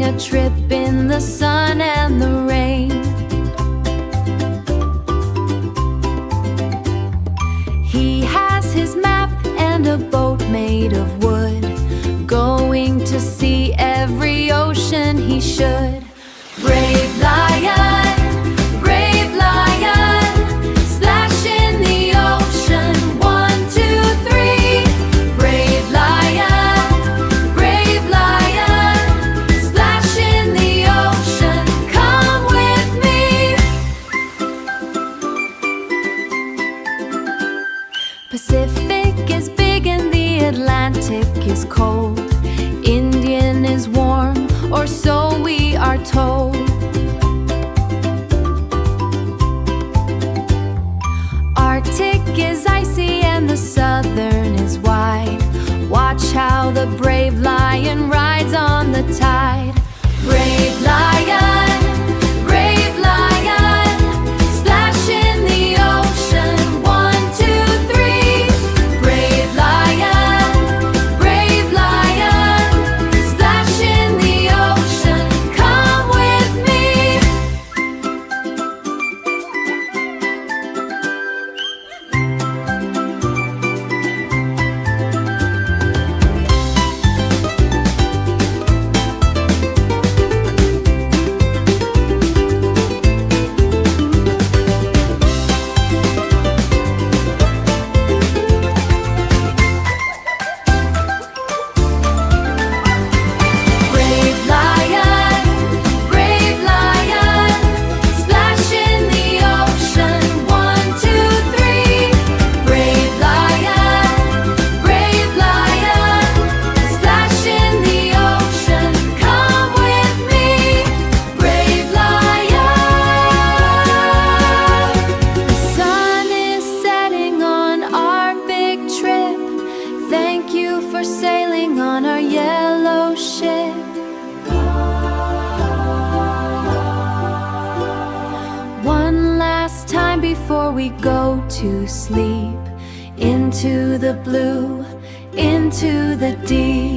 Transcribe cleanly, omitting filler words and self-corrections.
a trip in the sun and the rain. He has his map and a boat made of wood, going to see every ocean he should. Brave lion, brave lion, splash in the ocean, 1, 2, 3. Brave lion, splash in the ocean, come with me. Pacific is big and the Atlantic is cold. Indian is warm, or so we are told. Arctic is icy and the southern is wide. Watch how the brave lion rides on the tide. Brave lion, splash in the ocean, 1, 2, 3. Brave lion, splash in the ocean, come with me. Brave lion, splash in the ocean, 1, 2, 3. Brave lion, splash in the ocean, come with me. Brave lion. The sun is setting on our big trip. Thank you for sailing on our yellow ship. One last time before we go to sleep, into the blue, into the deep.